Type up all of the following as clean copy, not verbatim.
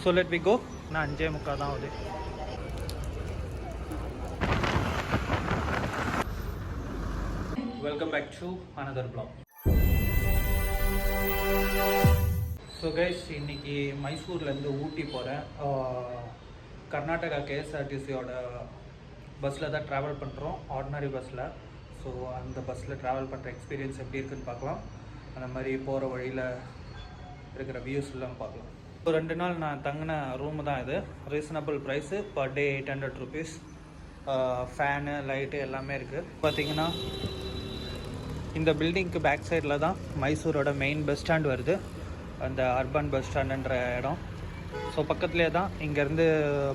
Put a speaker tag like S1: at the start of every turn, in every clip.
S1: So let we கோ. நான் 5:45 தான் ஆகுது. Welcome back to another vlog. So guys, இன்றைக்கி மைசூர்லேருந்து ஊட்டி போகிறேன். கர்நாடகா KSRTCயோட பஸ்ஸில் தான் ட்ராவல் பண்ணுறோம், ஆர்டினரி பஸ்ஸில். ஸோ அந்த பஸ்ஸில் ட்ராவல் பண்ணுற எக்ஸ்பீரியன்ஸ் எப்படி இருக்குதுன்னு பார்க்கலாம். அந்த மாதிரி போகிற வழியில் இருக்கிற வியூஸ் எல்லாம் பார்க்கலாம். ஸோ 2 நாள் நான் தங்கின ரூமு தான் இது. Reasonable price, per day 800 rupees. Fan, light எல்லாமே இருக்குது. பார்த்திங்கன்னா இந்த பில்டிங்க்கு பேக் சைடில் தான் மைசூரோட மெயின் பஸ் ஸ்டாண்ட் வருது, அந்த அர்பன் பஸ் ஸ்டாண்டுன்ற இடம். ஸோ பக்கத்துலேயே தான், இங்கேருந்து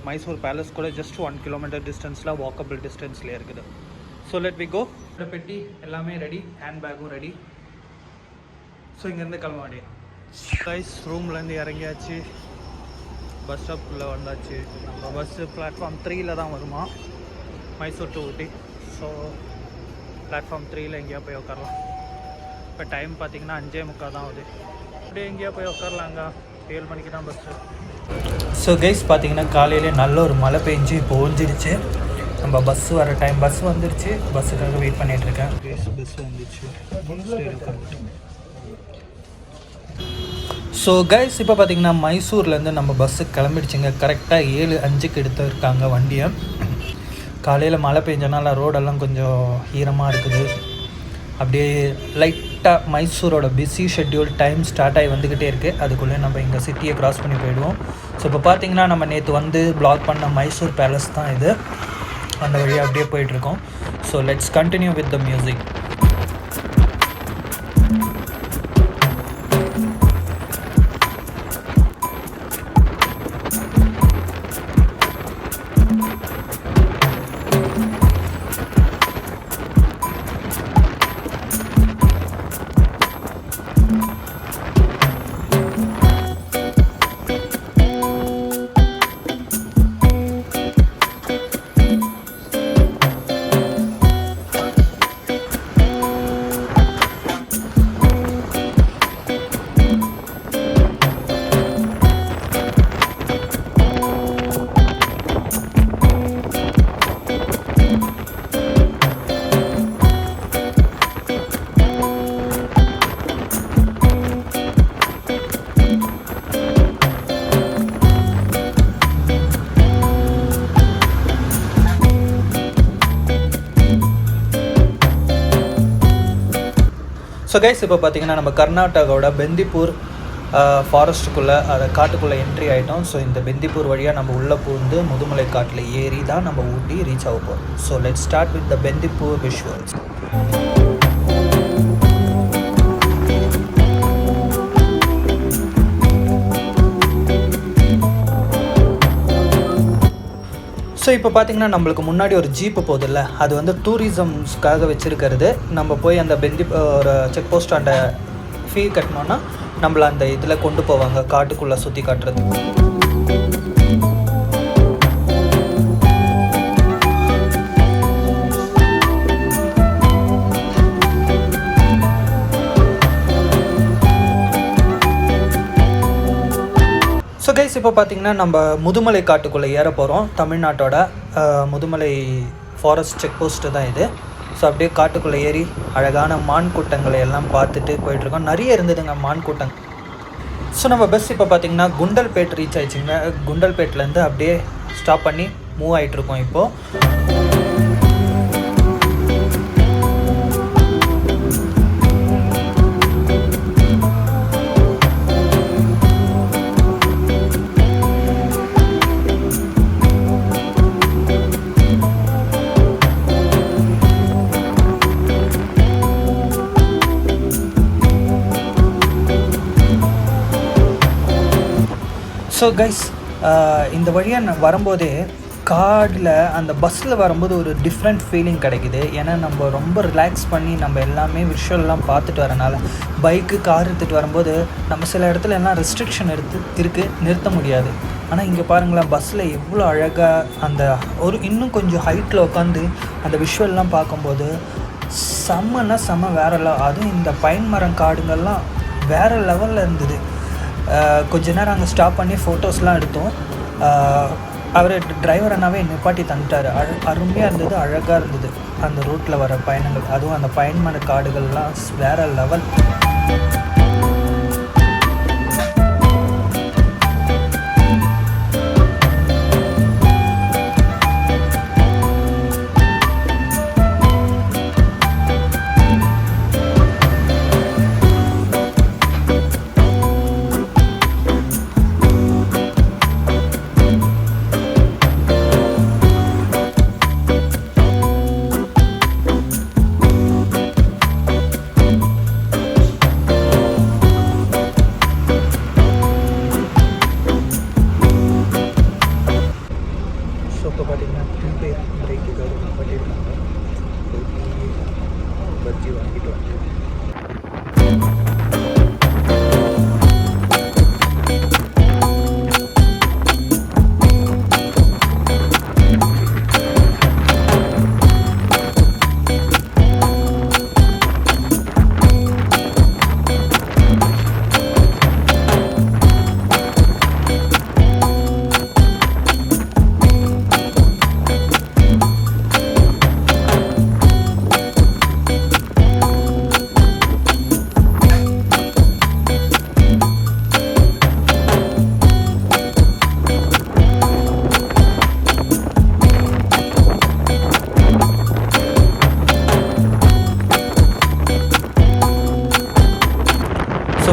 S1: மைசூர் பேலஸ் கூட ஜஸ்ட் 1 kilometer டிஸ்டன்ஸில், வாக்கபிள் டிஸ்டன்ஸ்லேயே இருக்குது. So let we go. பெட்டி எல்லாமே ரெடி, ஹேண்ட் பேக்கும் ரெடி. ஸோ இங்கேருந்து கிளம்ப வேண்டியது. கைஸ், ரூம்லேருந்து இறங்கியாச்சு, பஸ் ஸ்டாப்புக்குள்ளே வந்தாச்சு. நம்ம பஸ்ஸு பிளாட்ஃபார்ம் 3 தான் வருமா, Mysore to Ooty. So platform 3 எங்கேயா போய் உட்காரலாம். இப்போ டைம் பார்த்திங்கன்னா 5:45 தான் ஆகுது. அப்படியே எங்கேயா போய் உட்காரலாங்க, 7 மணிக்கு தான் பஸ்ஸு. ஸோ கைஸ், பார்த்திங்கன்னா காலையிலே நல்ல ஒரு மழை பெஞ்சு இப்போ ஓஞ்சிடுச்சு. நம்ம பஸ்ஸு வர டைம், பஸ் வந்துடுச்சு. பஸ்ஸுக்காக வெயிட் பண்ணிகிட்ருக்கேன். பஸ் வந்துடுச்சு. ஸோ கைஸ், இப்போ பார்த்திங்கன்னா மைசூர்லேருந்து நம்ம பஸ்ஸு கிளம்பிடுச்சுங்க. கரெக்டாக 7:05 எடுத்துருக்காங்க வண்டியை. காலையில் மழை பெஞ்சனால ரோடெல்லாம் கொஞ்சம் ஈரமாக இருக்குது. அப்படியே லைட்டாக மைசூரோட பிஸி ஷெட்யூல் டைம் ஸ்டார்ட் ஆகி வந்துக்கிட்டே இருக்குது. அதுக்குள்ளே நம்ம இங்கே சிட்டியை க்ராஸ் பண்ணி போயிடுவோம். ஸோ இப்போ பார்த்திங்கன்னா நம்ம நேற்று வந்து ப்ளாக் பண்ண மைசூர் பேலஸ் தான் இது. அந்த வழியாக அப்படியே போயிட்டுருக்கோம். So let's continue with the music. So guys, இப்போ பார்த்திங்கன்னா நம்ம கர்நாடகாவோட பெந்திப்பூர் ஃபாரஸ்ட்டுக்குள்ளே, அதை காட்டுக்குள்ளே என்ட்ரி ஆகிட்டோம். ஸோ இந்த பெந்திப்பூர் வழியாக நம்ம உள்ளே பூந்து முதுமலை காட்டில் ஏறி தான் நம்ம ஊட்டி ரீச் ஆக போகிறோம். So let's start with the Bandipur visuals. So இப்போ பார்த்திங்கன்னா நம்மளுக்கு முன்னாடி ஒரு ஜீப்பு போகுதில்ல, அது வந்து டூரிசம்ஸ்க்காக வச்சுருக்கிறது. நம்ம போய் அந்த ஒரு செக் போஸ்ட் அந்த ஃபீ கட்டினோன்னா நம்மளை அந்த இதில் கொண்டு போவாங்க காட்டுக்குள்ளே சுற்றி காட்டுறதுக்கு. ஸோ கைஸ், இப்போ பார்த்திங்கன்னா நம்ம முதுமலை காட்டுக்குள்ளே ஏற போகிறோம். தமிழ்நாட்டோட முதுமலை ஃபாரஸ்ட் செக் போஸ்ட்டு தான் இது. ஸோ அப்படியே காட்டுக்குள்ளே ஏறி அழகான மான் கூட்டங்களை எல்லாம் பார்த்துட்டு போயிட்டுருக்கோம். நிறைய இருந்ததுங்க மான் கூட்டம். ஸோ நம்ம பஸ் இப்போ பார்த்திங்கன்னா குண்டல்பேட் ரீச் ஆகிடுச்சிங்க. குண்டல்பேட்லேருந்து அப்படியே ஸ்டாப் பண்ணி மூவ் ஆகிட்ருக்கோம் இப்போது. ஸோ கைஸ், இந்த வழியாக நான் வரும்போதே காடில் அந்த பஸ்ஸில் வரும்போது ஒரு டிஃப்ரெண்ட் ஃபீலிங் கிடைக்குது. ஏன்னா நம்ம ரொம்ப ரிலாக்ஸ் பண்ணி நம்ம எல்லாமே விஷுவல்லாம் பார்த்துட்டு வரனால, பைக்கு கார் எடுத்துகிட்டு வரும்போது நம்ம சில இடத்துல எல்லாம் ரெஸ்ட்ரிக்ஷன் இருக்குது, நிறுத்த முடியாது. ஆனால் இங்கே பாருங்களேன், பஸ்ஸில் எவ்வளோ அழகாக அந்த இன்னும் கொஞ்சம் ஹைட்டில் உட்காந்து அந்த விஷுவல்லாம் பார்க்கும்போது செம்மன்னா செம்ம வேறு லெவல். அதுவும் இந்த பைன் மரம் காடுங்கள்லாம் வேறு லெவலில் இருந்தது. கொஞ்ச நேரம் அங்கே ஸ்டாப் பண்ணி ஃபோட்டோஸ்லாம் எடுத்தோம். அவர் டிரைவர் அண்ணாவே நிப்பாட்டி தந்துட்டார். அருமையாக இருந்தது, அழகாக இருந்தது அந்த ரூட்டில் வர பயணங்கள். அதுவும் அந்த பயன்மர காடுகள்லாம் வேறு லெவல். இப்போ பார்த்தீங்கன்னா ப்ரீபெய்ட் பிரேக்குக்காக பண்ணியிருக்காங்க. பஜ்ஜி வாங்கிட்டு வந்து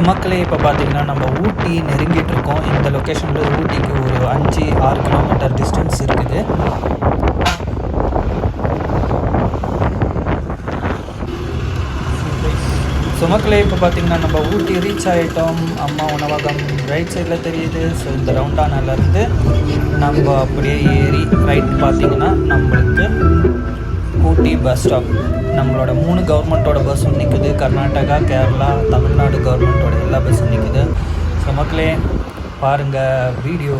S1: மக்களே, இப்போ பார்த்தீங்கன்னா நம்ம ஊட்டி நெருங்கிட்டு இருக்கோம். இந்த லொக்கேஷனில் ஊட்டிக்கு ஒரு 5-6 கிலோமீட்டர் டிஸ்டன்ஸ் இருக்குது. ஸோ மக்களே, இப்போ பார்த்தீங்கன்னா நம்ம ஊட்டி ரீச் ஆகிட்டோம். அம்மா உணவகம் ரைட் சைடில் தெரியுது. ஸோ இந்த ரவுண்டானாலேருந்து நம்ம அப்படியே ஏறி ரைட் பார்த்திங்கன்னா நம்மளுக்கு ஊட்டி பஸ் ஸ்டாப். நம்மளோட 3 கவர்மெண்ட்டோட பஸ்ஸும் நிற்குது. கர்நாடகா, கேரளா, தமிழ்நாடு கவர்மெண்ட்டோட எல்லா பஸ்ஸும் நிற்குது. ஸோ மக்களே பாருங்கள் வீடியோ.